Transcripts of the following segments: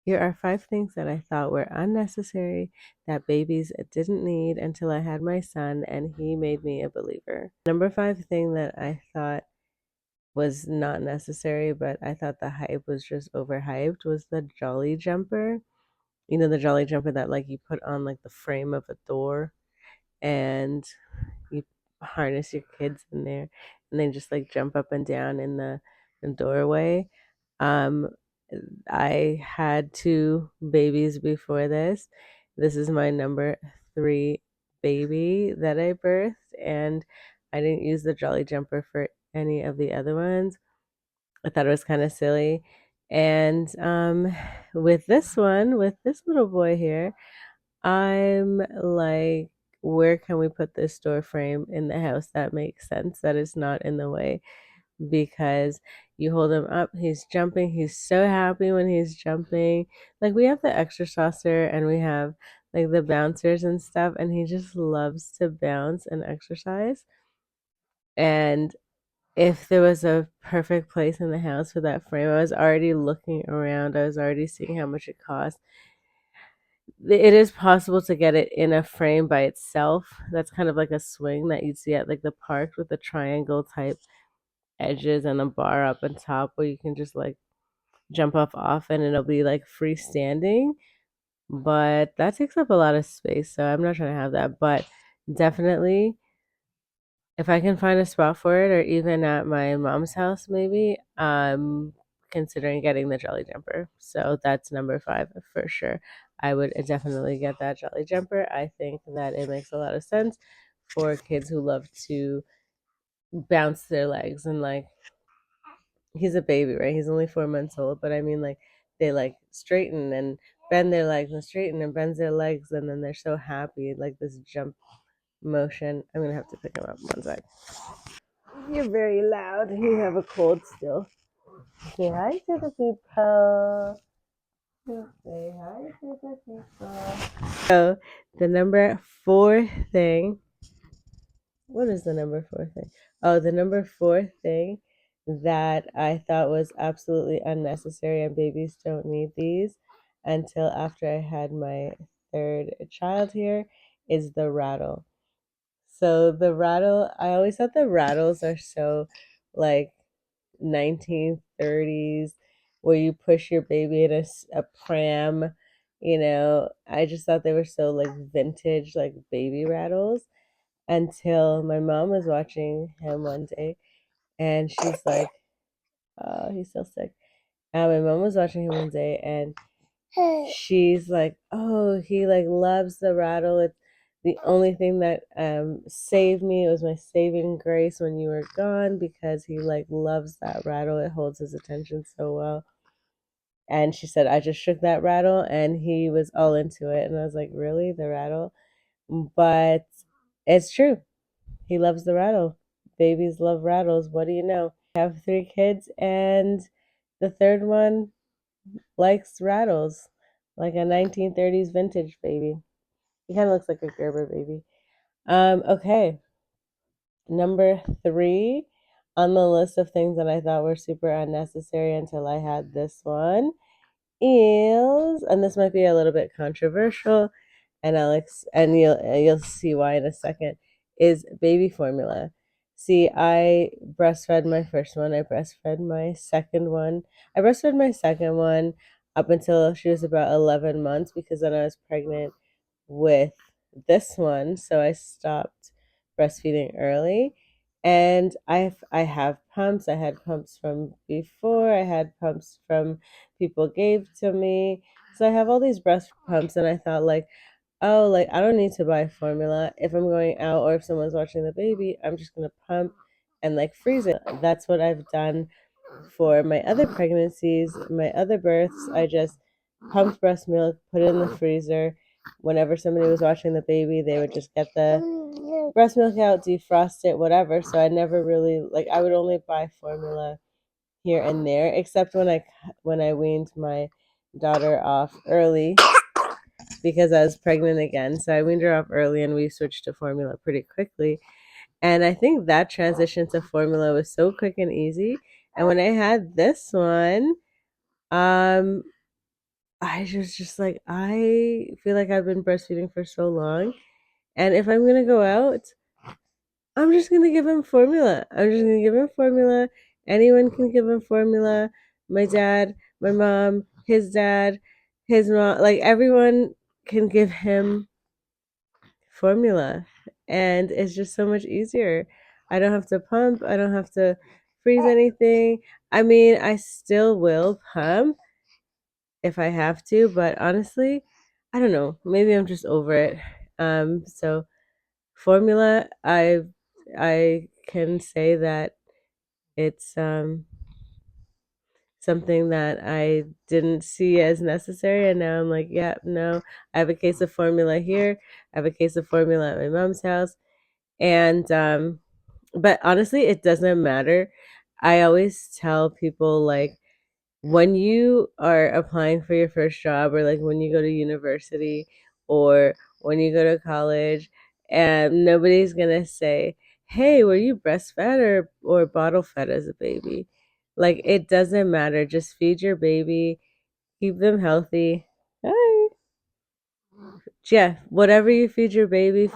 Here are 5 things that I thought were unnecessary that babies didn't need until I had my son, and he made me a believer. Number 5 thing that I thought was not necessary, but I thought the hype was just overhyped was the Jolly Jumper. You know, the Jolly Jumper that like you put on like the frame of a door and you harness your kids in there and they just like jump up and down in the doorway. Um, I had 2 babies before this. This is my number 3 baby that I birthed, and I didn't use the Jolly Jumper for any of the other ones. I thought it was kind of silly. And with this one, with this little boy here, I'm like, where can we put this door frame in the house that makes sense, that is not in the way? Because you hold him up, he's jumping, he's so happy when he's jumping. Like we have the extra saucer and we have like the bouncers and stuff, and he just loves to bounce and exercise. And if there was a perfect place in the house for that frame, I was already looking around, I was already seeing how much it cost. It is possible to get it in a frame by itself. That's kind of like a swing that you'd see at like the park with the triangle type edges and a bar up on top where you can just like jump off and it'll be like freestanding. But that takes up a lot of space, so I'm not trying to have that. But definitely, if I can find a spot for it, or even at my mom's house, maybe, I'm considering getting the Jolly Jumper. So that's number 5 for sure. I would definitely get that Jolly Jumper. I think that it makes a lot of sense for kids who love to bounce their legs and like he's a baby, right? He's only 4 months old, but I mean, like they like straighten and bend their legs and straighten and bends their legs, and then they're so happy, like this jump motion. I'm gonna have to pick him up one sec. You're very loud. You have a cold still. Say hi to the people. Say hi to the people. So the number 4 thing. What is the number 4 thing? Oh, the number 4 thing that I thought was absolutely unnecessary, and babies don't need these until after I had my third child here, is the rattle. So the rattle, I always thought the rattles are so like 1930s, where you push your baby in a pram. You know, I just thought they were so like vintage, like baby rattles, until my mom was watching him one day and she's like, oh, he's so sick. And my mom was watching him one day and she's like, oh, he like loves the rattle. It's the only thing that saved me. It was my saving grace when you were gone, because he like loves that rattle. It holds his attention so well. And she said, I just shook that rattle and he was all into it. And I was like, really? The rattle? But it's true. He loves the rattle. Babies love rattles. What do you know? I have 3 kids, and the third one likes rattles, like a 1930s vintage baby. He kind of looks like a Gerber baby. Okay. Number 3 on the list of things that I thought were super unnecessary until I had this one is, and this might be a little bit controversial, and Alex, and you'll see why in a second, is baby formula. See, I breastfed my first one. I breastfed my second one. I breastfed my second one up until she was about 11 months, because then I was pregnant with this one, so I stopped breastfeeding early. And I have pumps. I had pumps from before. I had pumps from people gave to me. So I have all these breast pumps, and I thought like, oh, like I don't need to buy formula. If I'm going out or if someone's watching the baby, I'm just gonna pump and like freeze it. That's what I've done for my other pregnancies, my other births. I just pumped breast milk, put it in the freezer. Whenever somebody was watching the baby, they would just get the breast milk out, defrost it, whatever. So I never really like, I would only buy formula here and there, except when I weaned my daughter off early because I was pregnant again. So I weaned her off early and we switched to formula pretty quickly. And I think that transition to formula was so quick and easy. And when I had this one, um, I was just like, I feel like I've been breastfeeding for so long. And if I'm going to go out, I'm just going to give him formula. I'm just going to give him formula. Anyone can give him formula. My dad, my mom, his dad, his mom, like everyone can give him formula. And it's just so much easier. I don't have to pump. I don't have to freeze anything. I mean, I still will pump if I have to, but honestly, I don't know. Maybe I'm just over it. So formula, I can say that it's something that I didn't see as necessary, and now I'm like, yeah, no. I have a case of formula here. I have a case of formula at my mom's house, and but honestly, it doesn't matter. I always tell people like when you are applying for your first job or like when you go to university or when you go to college and nobody's gonna say, hey, were you breastfed or bottle fed as a baby? Like it doesn't matter. Just feed your baby, keep them healthy. Hi. Yeah, whatever you feed your baby,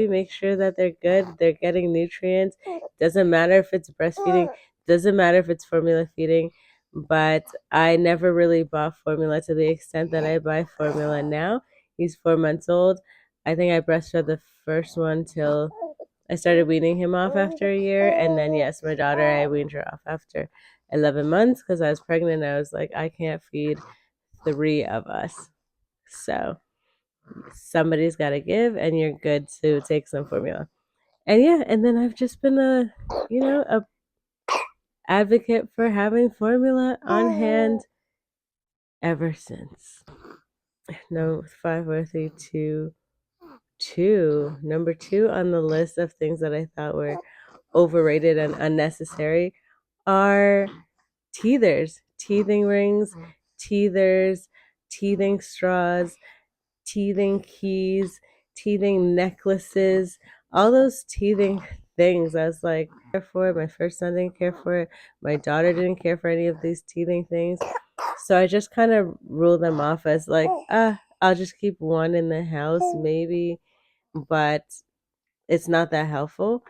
make sure that they're good, they're getting nutrients. Doesn't matter if it's breastfeeding, doesn't matter if it's formula feeding, but I never really bought formula to the extent that I buy formula now. He's 4 months old. I think I breastfed the first one till I started weaning him off after a year. And then, yes, my daughter, I weaned her off after 11 months because I was pregnant. I was like, I can't feed three of us. So somebody's got to give and you're good to take some formula. And yeah, and then I've just been a advocate for having formula on hand ever since. No, 5, 4, 3, 2, 2. Number 2 on the list of things that I thought were overrated and unnecessary are teething rings, teethers, teething straws, teething keys, teething necklaces, all those teething things. I was like, care for it. My first son didn't care for it. My daughter didn't care for any of these teething things. So I just kind of ruled them off as like, I'll just keep one in the house, maybe, but it's not that helpful.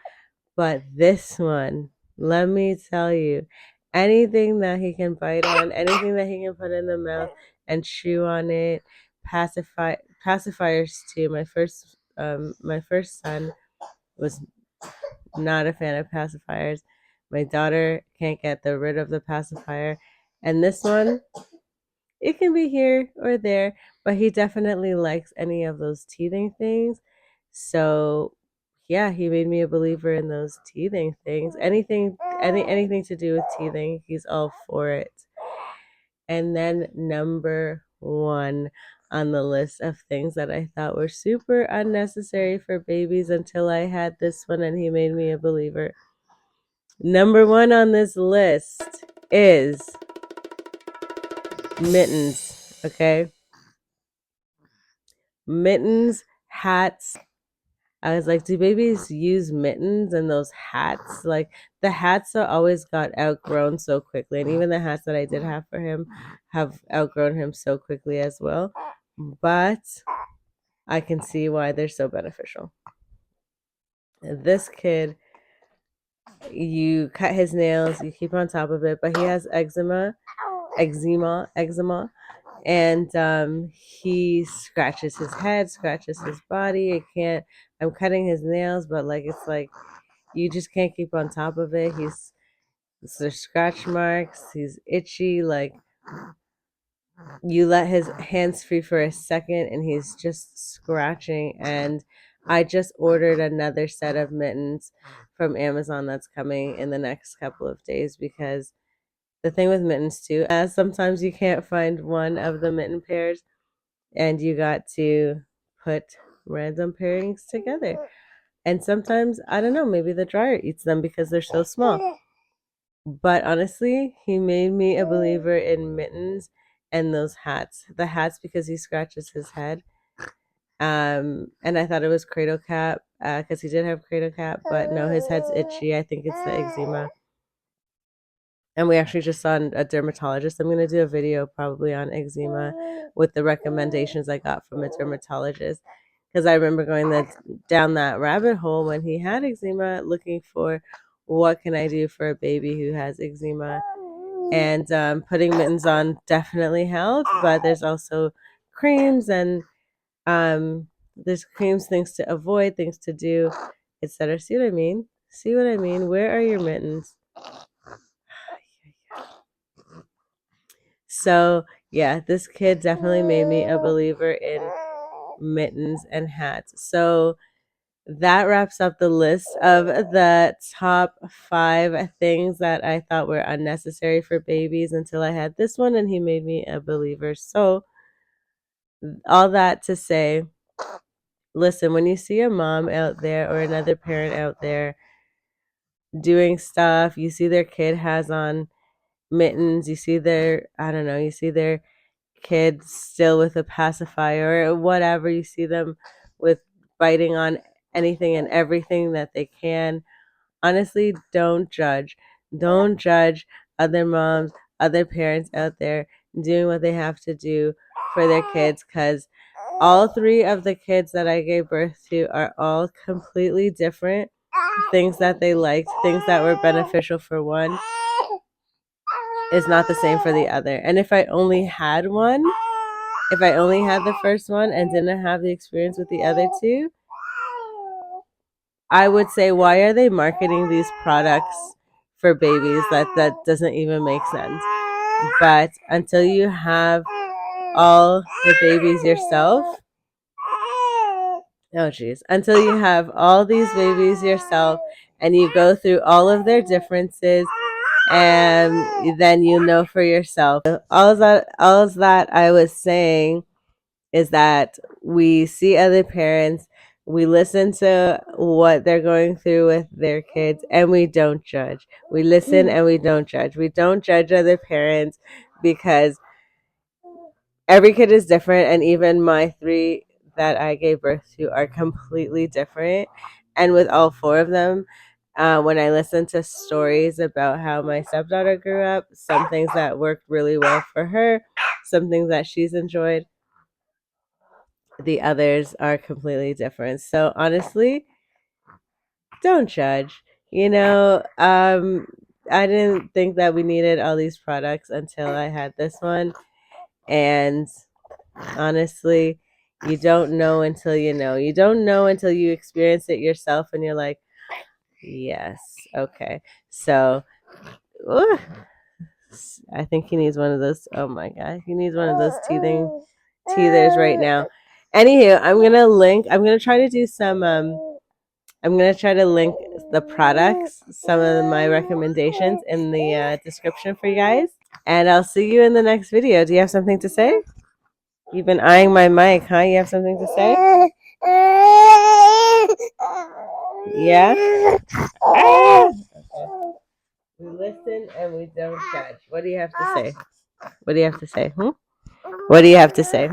But this one, let me tell you, anything that he can bite on, anything that he can put in the mouth and chew on it, pacifiers too. My first son was not a fan of pacifiers. My daughter can't get rid of the pacifier, and this one, it can be here or there, but he definitely likes any of those teething things. So yeah, he made me a believer in those teething things. Anything to do with teething, he's all for it. And then number 1 on the list of things that I thought were super unnecessary for babies until I had this one and he made me a believer. Number 1 on this list is mittens, okay? Mittens, hats. I was like, do babies use mittens and those hats? Like the hats are always got outgrown so quickly. And even the hats that I did have for him have outgrown him so quickly as well. But I can see why they're so beneficial. This kid, you cut his nails, you keep on top of it, but he has eczema, and he scratches his head, scratches his body. I can't. I'm cutting his nails, but like it's like you just can't keep on top of it. There's scratch marks. He's itchy. Like you let his hands free for a second, and he's just scratching. And I just ordered another set of mittens from Amazon that's coming in the next couple of days because the thing with mittens too, sometimes you can't find one of the mitten pairs and you got to put random pairings together. And sometimes, I don't know, maybe the dryer eats them because they're so small. But honestly, he made me a believer in mittens and those hats. The hats because he scratches his head. And I thought it was cradle cap because he did have cradle cap, but no, his head's itchy. I think it's the eczema. And we actually just saw a dermatologist. I'm going to do a video probably on eczema with the recommendations I got from a dermatologist. Because I remember going down that rabbit hole when he had eczema, looking for what can I do for a baby who has eczema. And putting mittens on definitely helps, but there's also creams and there's creams, things to avoid, things to do, etc. See what I mean? See what I mean? Where are your mittens? So, yeah, this kid definitely made me a believer in mittens and hats. So, that wraps up the list of the top 5 things that I thought were unnecessary for babies until I had this one, and he made me a believer. So, all that to say, listen, when you see a mom out there or another parent out there doing stuff, you see their kid has on mittens, you see their, I don't know, you see their kids still with a pacifier or whatever, you see them with biting on anything and everything that they can. Honestly, don't judge. Don't judge other moms, other parents out there doing what they have to do for their kids, because all 3 of the kids that I gave birth to are all completely different. Things that they liked, things that were beneficial for one, is not the same for the other. And if I only had one, if I only had the first one and didn't have the experience with the other 2, I would say, why are they marketing these products for babies? That doesn't even make sense. But until you have all the babies yourself, oh geez, until you have all these babies yourself and you go through all of their differences, and then you know for yourself. All that I was saying is that we see other parents, we listen to what they're going through with their kids, and we don't judge. We listen and we don't judge. We don't judge other parents because every kid is different, and even my 3 that I gave birth to are completely different. And with all 4 of them, when I listen to stories about how my stepdaughter grew up, some things that worked really well for her, some things that she's enjoyed, the others are completely different. So honestly, don't judge. I didn't think that we needed all these products until I had this one. And honestly, you don't know until you know. You don't know until you experience it yourself and you're like, yes, okay. So, ooh, I think he needs one of those. Oh my God. He needs one of those teethers right now. Anywho, I'm going to try to do some, I'm going to try to link the products, some of my recommendations in the description for you guys. And I'll see you in the next video. Do you have something to say? You've been eyeing my mic, huh? You have something to say? Yeah? Okay. We listen and we don't judge. What do you have to say? What do you have to say? What do you have to say?